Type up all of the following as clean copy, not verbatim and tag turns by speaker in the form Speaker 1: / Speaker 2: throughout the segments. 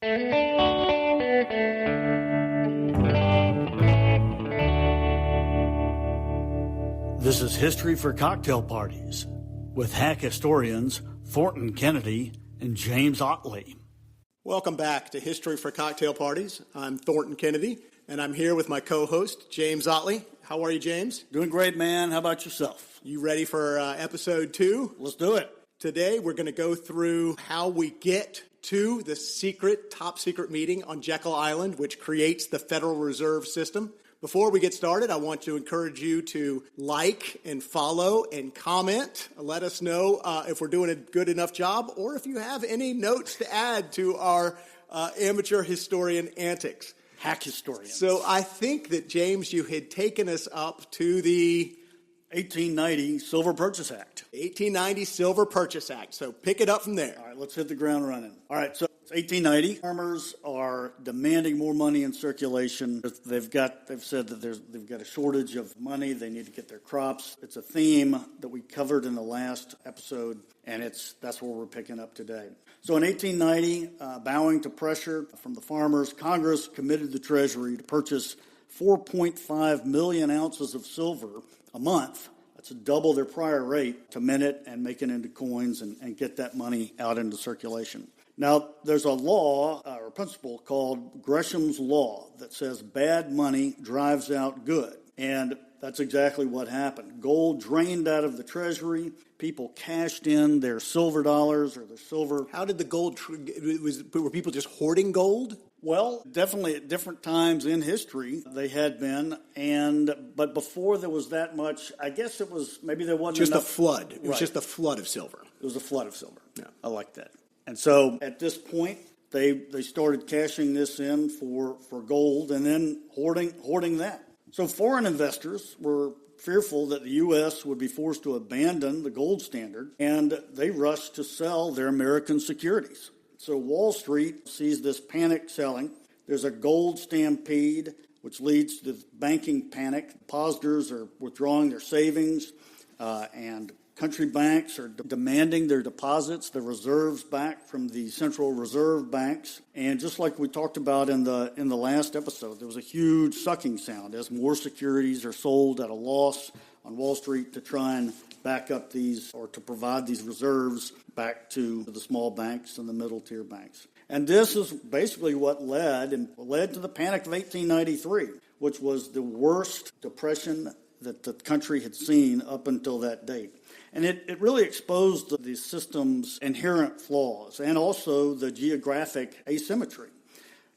Speaker 1: This is History for Cocktail Parties with hack historians Thornton Kennedy and James Ottley.
Speaker 2: Welcome back to History for Cocktail Parties. I'm Thornton Kennedy, and I'm here with my co-host, James Ottley. How are you, James?
Speaker 1: Doing great, man. How about yourself?
Speaker 2: You ready for episode 2?
Speaker 1: Let's do it.
Speaker 2: Today, we're going to go through how we get to the top secret meeting on Jekyll Island, which creates the Federal Reserve System. Before we get started, I want to encourage you to like and follow and comment. Let us know if we're doing a good enough job or if you have any notes to add to our amateur historian antics.
Speaker 1: Hack historian.
Speaker 2: So I think that, James, you had taken us up to the
Speaker 1: 1890 Silver Purchase Act.
Speaker 2: 1890 Silver Purchase Act. So pick it up from there.
Speaker 1: All right, let's hit the ground running. All right, so it's 1890. Farmers are demanding more money in circulation. They've said that they've got a shortage of money. They need to get their crops. It's a theme that we covered in the last episode, and that's where we're picking up today. So in 1890, bowing to pressure from the farmers, Congress committed the Treasury to purchase 4.5 million ounces of silver a month. That's double their prior rate to mint it and make it into coins and get that money out into circulation. Now, there's a law or principle called Gresham's Law that says bad money drives out good. And that's exactly what happened. Gold drained out of the Treasury. People cashed in their silver dollars or their silver.
Speaker 2: How did the gold, were people just hoarding gold?
Speaker 1: Well, definitely at different times in history they had been, but before there was that much, I guess it was, maybe there wasn't
Speaker 2: just
Speaker 1: enough.
Speaker 2: Just a flood. It was just a flood of silver.
Speaker 1: It was a flood of silver.
Speaker 2: Yeah.
Speaker 1: I like that. And so at this point, they started cashing this in for gold and then hoarding that. So foreign investors were fearful that the U.S. would be forced to abandon the gold standard, and they rushed to sell their American securities. So Wall Street sees this panic selling. There's a gold stampede, which leads to the banking panic. Depositors are withdrawing their savings, and country banks are demanding their deposits, their reserves back from the Central Reserve banks. And just like we talked about in the last episode, there was a huge sucking sound as more securities are sold at a loss on Wall Street to try and back up these or to provide these reserves back to the small banks and the middle tier banks. And this is basically what led to the Panic of 1893, which was the worst depression that the country had seen up until that date. And it really exposed the system's inherent flaws and also the geographic asymmetry.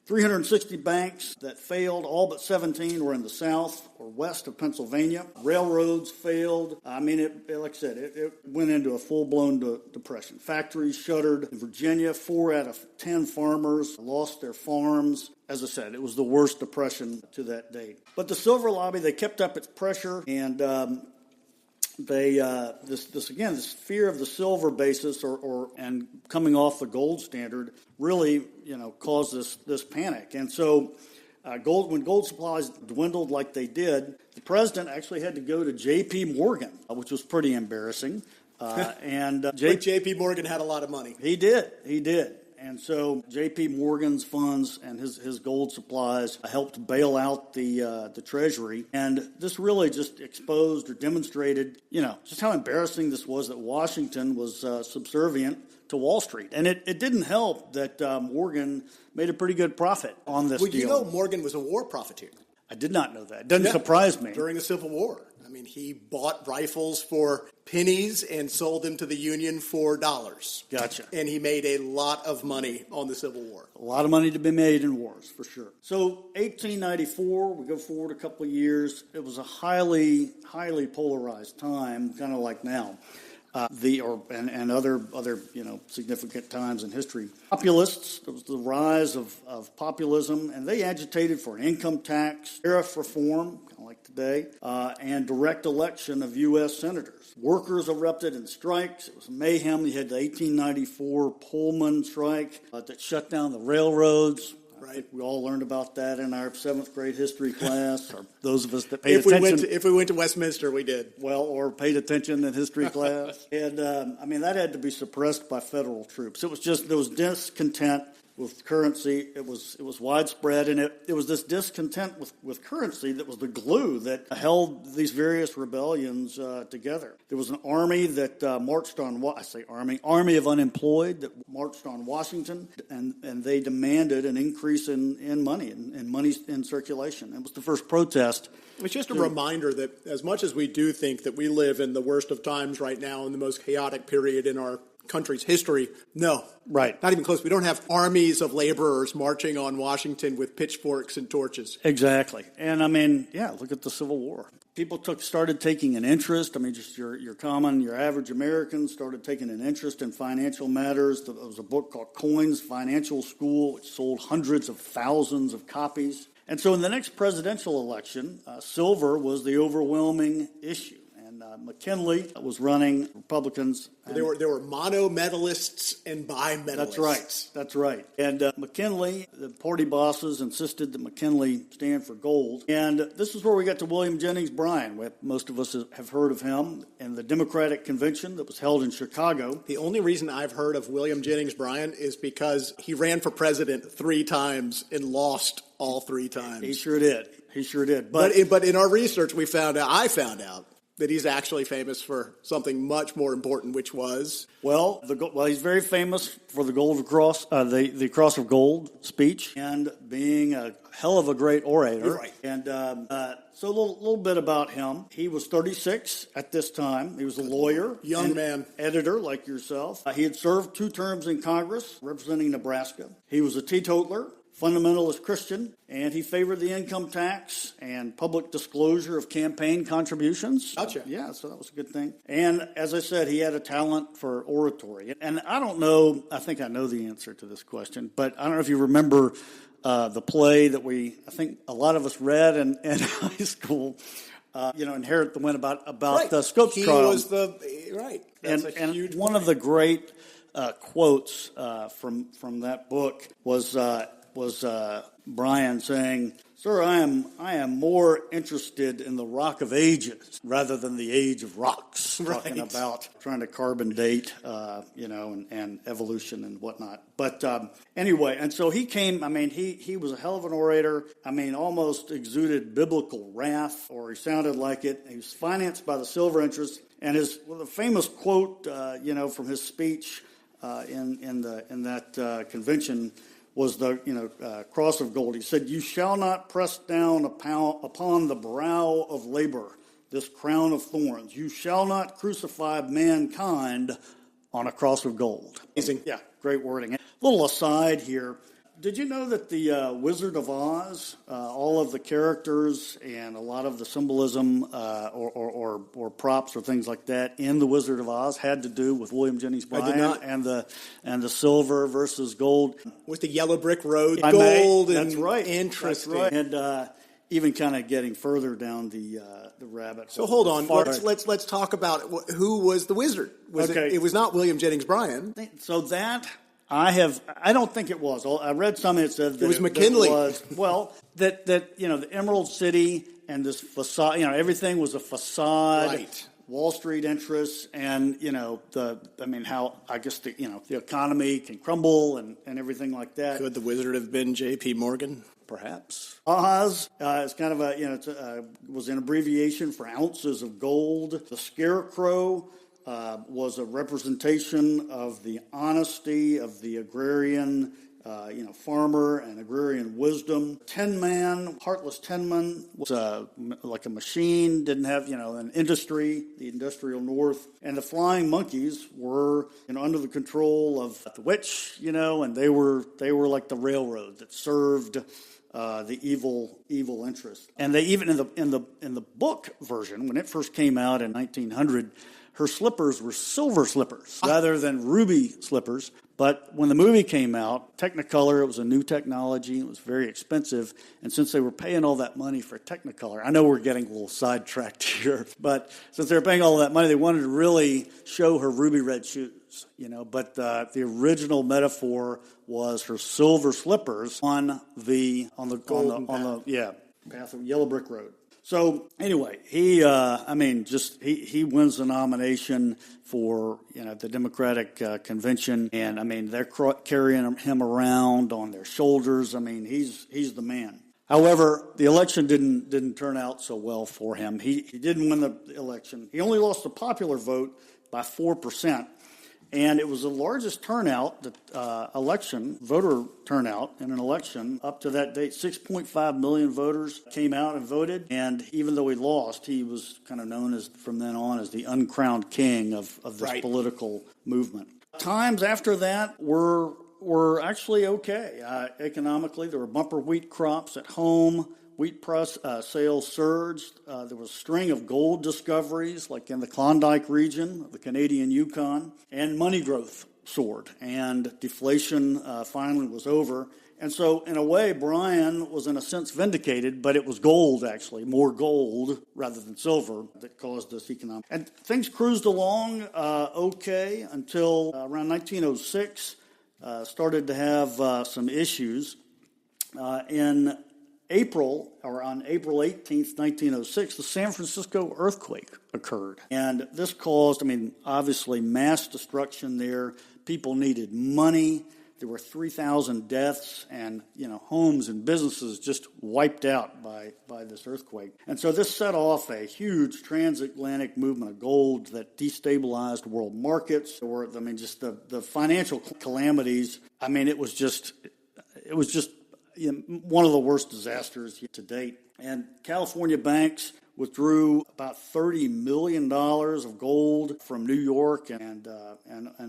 Speaker 1: 360 banks that failed, all but 17 were in the south or west of Pennsylvania. Railroads failed. I mean, like I said, it went into a full-blown depression. Factories shuttered. In Virginia, 4 out of 10 farmers lost their farms. As I said, it was the worst depression to that date. But the silver lobby, they kept up its pressure, and this fear of the silver basis and coming off the gold standard really, caused this panic. And so when gold supplies dwindled like they did, the president actually had to go to J.P. Morgan, which was pretty embarrassing.
Speaker 2: But J.P. Morgan had a lot of money.
Speaker 1: He did. And so J.P. Morgan's funds and his gold supplies helped bail out the Treasury. And this really just exposed or demonstrated, just how embarrassing this was that Washington was subservient to Wall Street. And it didn't help that Morgan made a pretty good profit on this deal.
Speaker 2: Morgan was a war profiteer.
Speaker 1: I did not know that. It doesn't surprise me.
Speaker 2: During the Civil War. I mean, he bought rifles for pennies and sold them to the Union for dollars.
Speaker 1: Gotcha.
Speaker 2: And he made a lot of money on the Civil War.
Speaker 1: A lot of money to be made in wars, for sure. So 1894, we go forward a couple of years. It was a highly, highly polarized time, kind of like now. And other significant times in history. Populists, there was the rise of populism, and they agitated for an income tax, tariff reform, kind of like today, and direct election of U.S. senators. Workers erupted in strikes. It was mayhem. You had the 1894 Pullman strike that shut down the railroads. Right. We all learned about that in our 7th grade history class, or those of us that paid attention.
Speaker 2: If we went to Westminster, we did.
Speaker 1: Well, or paid attention in history class. And, that had to be suppressed by federal troops. There was discontent with currency. It was widespread, and it was this discontent with currency that was the glue that held these various rebellions together. There was an army that marched on, army of unemployed that marched on Washington, and they demanded an increase in money and money in circulation. It was the first protest.
Speaker 2: It's just a reminder that as much as we do think that we live in the worst of times right now, in the most chaotic period in our country's history, no.
Speaker 1: Right.
Speaker 2: Not even close. We don't have armies of laborers marching on Washington with pitchforks and torches.
Speaker 1: Exactly. And look at the Civil War. People started taking an interest. Just your average American started taking an interest in financial matters. There was a book called Coins, Financial School, which sold hundreds of thousands of copies. And so in the next presidential election, silver was the overwhelming issue. McKinley was running Republicans.
Speaker 2: There were mono medalists and bi-medalists.
Speaker 1: That's right. And McKinley, the party bosses insisted that McKinley stand for gold. And this is where we got to William Jennings Bryan. Most of us have heard of him in the Democratic Convention that was held in Chicago.
Speaker 2: The only reason I've heard of William Jennings Bryan is because he ran for president 3 times and lost all 3 times.
Speaker 1: He sure did.
Speaker 2: But in our research, I found out that he's actually famous for something much more important, which was...
Speaker 1: Well, he's very famous for the Gold Cross, the Cross of Gold speech, and being a hell of a great orator.
Speaker 2: Right.
Speaker 1: And so a little bit about him. He was 36 at this time. He was a lawyer.
Speaker 2: Young man.
Speaker 1: Editor like yourself. He had served 2 terms in Congress representing Nebraska. He was a teetotaler, fundamentalist Christian, and he favored the income tax and public disclosure of campaign contributions.
Speaker 2: Gotcha.
Speaker 1: Yeah, so that was a good thing. And as I said, he had a talent for oratory. And I don't know, I think I know the answer to this question, but I don't know if you remember the play that I think a lot of us read in high school, Inherit the Wind about
Speaker 2: right.
Speaker 1: the Scopes trial.
Speaker 2: He was right. That's a huge
Speaker 1: one of the great quotes from that book was Bryan saying, "Sir, I am more interested in the Rock of Ages rather than the Age of Rocks."
Speaker 2: Right.
Speaker 1: Talking about trying to carbon date, and evolution and whatnot. But anyway, and so he came. He was a hell of an orator. Almost exuded biblical wrath, or he sounded like it. He was financed by the silver interest, and the famous quote, from his speech in that convention was the Cross of Gold. He said, "You shall not press down upon the brow of labor this crown of thorns. You shall not crucify mankind on a cross of gold."
Speaker 2: Amazing.
Speaker 1: Yeah, great wording. A little aside here. Did you know that the Wizard of Oz, all of the characters and a lot of the symbolism or props or things like that in the Wizard of Oz had to do with William Jennings Bryan?
Speaker 2: I did not.
Speaker 1: And the silver versus gold.
Speaker 2: With the yellow brick road, gold, and
Speaker 1: that's right.
Speaker 2: Interesting.
Speaker 1: That's right. And even kind of getting further down the rabbit hole.
Speaker 2: So hold on, let's talk about who was the wizard. It was not William Jennings Bryan.
Speaker 1: So that... I don't think it was. I read something that said that
Speaker 2: it was McKinley.
Speaker 1: That the Emerald City and this facade, everything was a facade.
Speaker 2: Right.
Speaker 1: Wall Street interests and, how I guess the economy can crumble and everything like that.
Speaker 2: Could the wizard have been J.P. Morgan?
Speaker 1: Perhaps. Oz is kind of was an abbreviation for ounces of gold. The scarecrow was a representation of the honesty of the agrarian, farmer and agrarian wisdom. Heartless Tinman was like a machine, didn't have, an industry, the industrial north. And the flying monkeys were, under the control of the witch, and they were like the railroad that served the evil interest. And they even in the book version, when it first came out in 1900, her slippers were silver slippers rather than ruby slippers. But when the movie came out, Technicolor, it was a new technology. It was very expensive. And since they were paying all that money for Technicolor, I know we're getting a little sidetracked here, but since they were paying all that money, they wanted to really show her ruby red shoes, But the original metaphor was her silver slippers on the path of Yellow Brick Road. So anyway, he wins the nomination for the Democratic convention, and they're carrying him around on their shoulders. He's the man. However, the election didn't turn out so well for him. He didn't win the election. He only lost the popular vote by 4%. And it was the largest turnout, voter turnout in an election up to that date. 6.5 million voters came out and voted. And even though he lost, he was kind of known from then on as the uncrowned king of this political movement. Times after that were actually okay. Economically, there were bumper wheat crops at home. Wheat sales surged. There was a string of gold discoveries, like in the Klondike region, the Canadian Yukon, and money growth soared, and deflation finally was over. And so, in a way, Bryan was, in a sense, vindicated, but it was gold, actually, more gold rather than silver, that caused this economic. And things cruised along okay until around 1906, started to have some issues. On April 18th, 1906, the San Francisco earthquake occurred. And this caused, obviously mass destruction there. People needed money. There were 3,000 deaths, and, homes and businesses just wiped out by this earthquake. And so this set off a huge transatlantic movement of gold that destabilized world markets, or, just the financial calamities. It was just one of the worst disasters to date. And California banks withdrew about $30 million of gold from New York and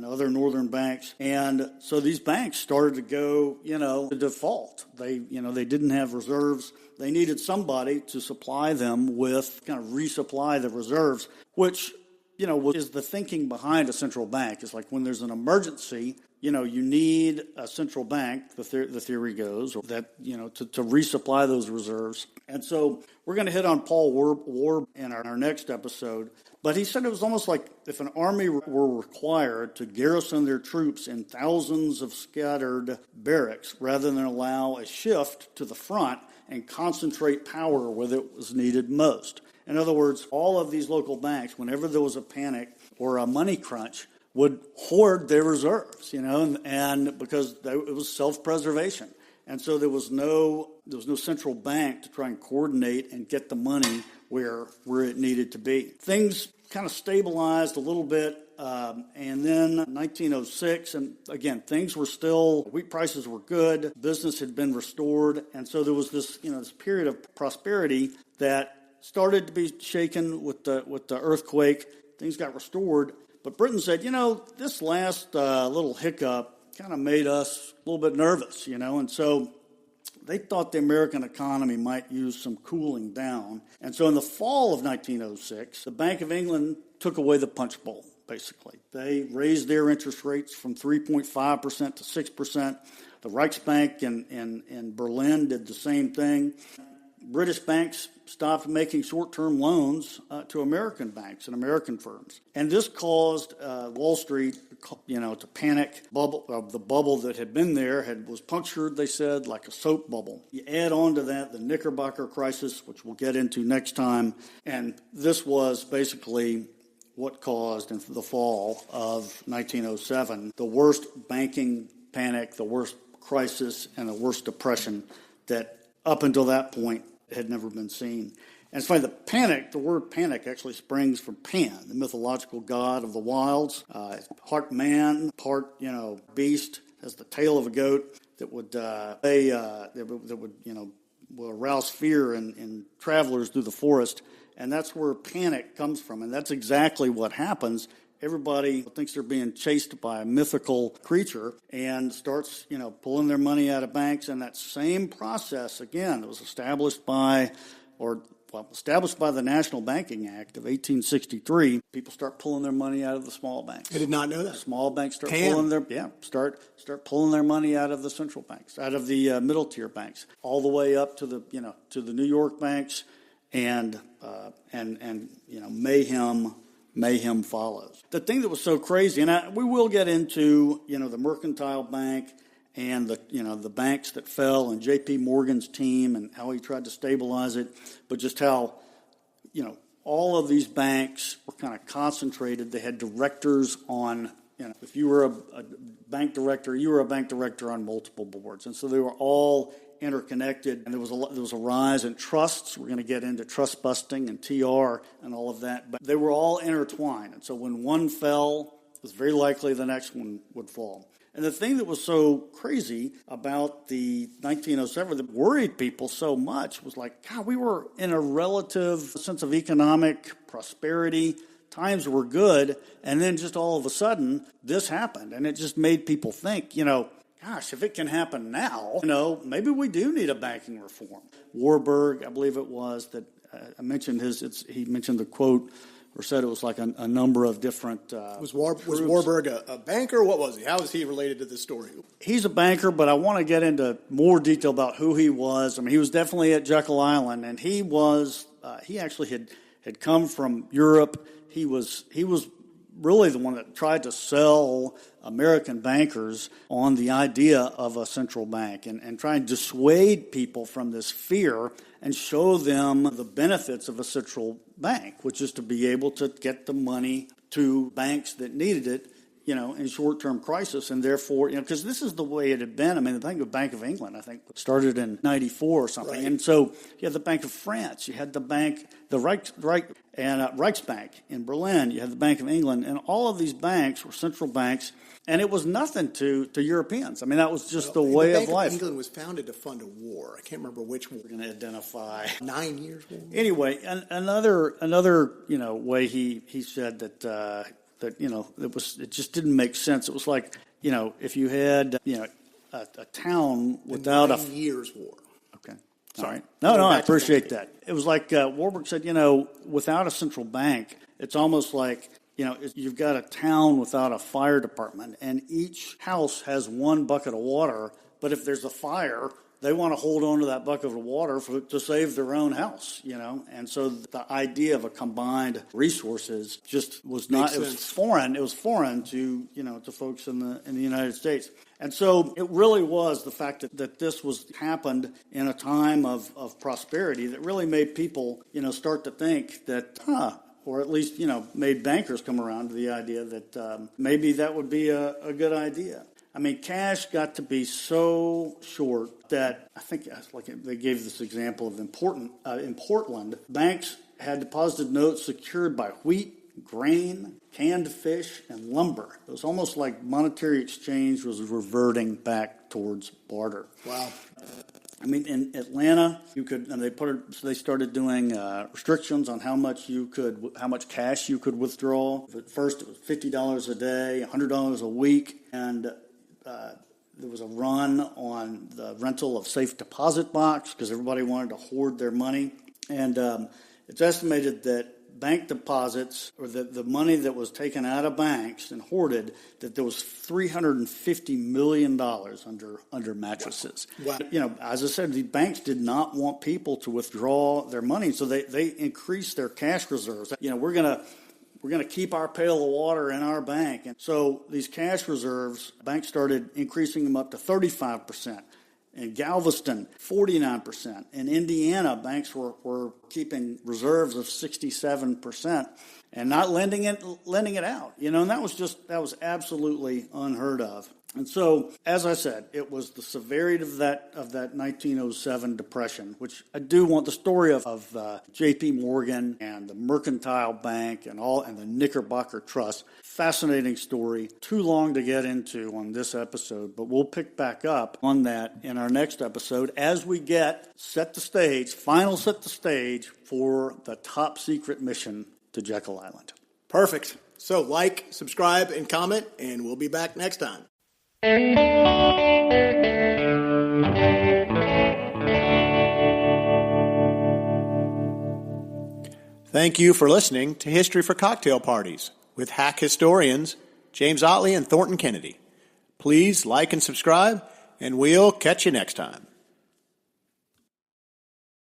Speaker 1: other northern banks. And so these banks started to go, to default. They didn't have reserves. They needed somebody to supply them with, kind of resupply the reserves, which, is the thinking behind a central bank. It's like when there's an emergency, you need a central bank, the theory goes, that, to resupply those reserves. And so we're going to hit on Paul Warburg in our next episode. But he said it was almost like if an army were required to garrison their troops in thousands of scattered barracks rather than allow a shift to the front and concentrate power where it was needed most. In other words, all of these local banks, whenever there was a panic or a money crunch, would hoard their reserves, and because it was self-preservation. And so there was no central bank to try and coordinate and get the money where it needed to be. Things kind of stabilized a little bit, and then 1906, and again, things were still, wheat prices were good, business had been restored, and so there was this, this period of prosperity that started to be shaken with the earthquake. Things got restored. But Britain said, this last little hiccup kind of made us a little bit nervous, and so they thought the American economy might use some cooling down. And so in the fall of 1906, the Bank of England took away the punch bowl, basically. They raised their interest rates from 3.5% to 6%. The Reichsbank in Berlin did the same thing. British banks stopped making short-term loans to American banks and American firms. And this caused Wall Street, to panic. The bubble that had been there was punctured, they said, like a soap bubble. You add on to that the Knickerbocker crisis, which we'll get into next time. And this was basically what caused, in the fall of 1907, the worst banking panic, the worst crisis, and the worst depression that up until that point had never been seen. And it's funny, the word panic actually springs from Pan, the mythological god of the wilds. Part man, part, beast, has the tail of a goat that would will arouse fear in travelers through the forest. And that's where panic comes from. And that's exactly what happens. Everybody thinks they're being chased by a mythical creature and starts, pulling their money out of banks. And that same process, again, it was established by the National Banking Act of 1863. People start pulling their money out of the small banks.
Speaker 2: I did not know that.
Speaker 1: Small banks start pulling their money out of the central banks, out of the middle tier banks, all the way up to the New York banks, and mayhem follows. The thing that was so crazy, and we will get into, the Mercantile Bank and the banks that fell and J.P. Morgan's team and how he tried to stabilize it, but just how all of these banks were kind of concentrated. They had directors on, if you were a bank director, you were a bank director on multiple boards. And so they were all interconnected, and there was a rise in trusts. We're going to get into trust busting and TR and all of that, but they were all intertwined. And so when one fell, it was very likely the next one would fall. And the thing that was so crazy about the 1907 that worried people so much was like, God, we were in a relative sense of economic prosperity. Times were good, and then just all of a sudden, this happened. And it just made people think, gosh, if it can happen now, maybe we do need a banking reform. Warburg, I believe it was, that I mentioned he mentioned the quote, or said it was like a number of different
Speaker 2: Was Warburg a banker? What was he? How is he related to this story?
Speaker 1: He's a banker, but I want to get into more detail about who he was. I mean, he was definitely at Jekyll Island, and he actually had come from Europe. He was really the one that tried to sell American bankers on the idea of a central bank and try and dissuade people from this fear and show them the benefits of a central bank, which is to be able to get the money to banks that needed it, in short-term crisis. And therefore, because this is the way it had been. I mean, the Bank of England, I think, started in 94 or something. Right. And so you had the Bank of France, you had the Reichsbank in Berlin, you had the Bank of England, and all of these banks were central banks. And it was nothing to Europeans. I mean, that was just the way of life.
Speaker 2: The Bank of England was founded to fund a war. I can't remember which war.
Speaker 1: We're going to identify
Speaker 2: 9 years war.
Speaker 1: Anyway, another way he said that it just didn't make sense. It was like if you had a town without a
Speaker 2: 9 years war.
Speaker 1: Okay, sorry. No, I appreciate that. It was like Warburg said. Without a central bank, it's almost like. You've got a town without a fire department, and each house has one bucket of water, but if there's a fire, they want to hold on to that bucket of water to save their own house, And so the idea of a combined resources just was not, it was foreign. It was foreign to, to folks in the United States. And so it really was the fact that this happened in a time of prosperity that really made people, start to think that, or at least, made bankers come around to the idea that maybe that would be a good idea. I mean, cash got to be so short that I think, like they gave this example of in Portland, banks had deposited notes secured by wheat, grain, canned fish, and lumber. It was almost like monetary exchange was reverting back towards barter.
Speaker 2: Wow.
Speaker 1: I mean, in Atlanta, they started doing restrictions on how much cash you could withdraw. At first, it was $50 a day, $100 a week, and there was a run on the rental of safe deposit box because everybody wanted to hoard their money. And it's estimated that bank deposits, or the money that was taken out of banks and hoarded, that there was $350 million under mattresses.
Speaker 2: Wow.
Speaker 1: As I said, the banks did not want people to withdraw their money, so they increased their cash reserves. We're going to keep our pail of water in our bank. And so these cash reserves, banks started increasing them up to 35%. In Galveston, 49%. In Indiana, banks were keeping reserves of 67% and not lending it out. And that was absolutely unheard of. And so, as I said, it was the severity of that 1907 depression, which I do want the story of J.P. Morgan and the Mercantile Bank and the Knickerbocker Trust. Fascinating story. Too long to get into on this episode, but we'll pick back up on that in our next episode as we set the stage for the top secret mission to Jekyll Island.
Speaker 2: Perfect. So like, subscribe, and comment, and we'll be back next time. Thank you for listening to History for Cocktail Parties with hack historians James Ottley and Thornton Kennedy. Please like and subscribe, and we'll catch you next time.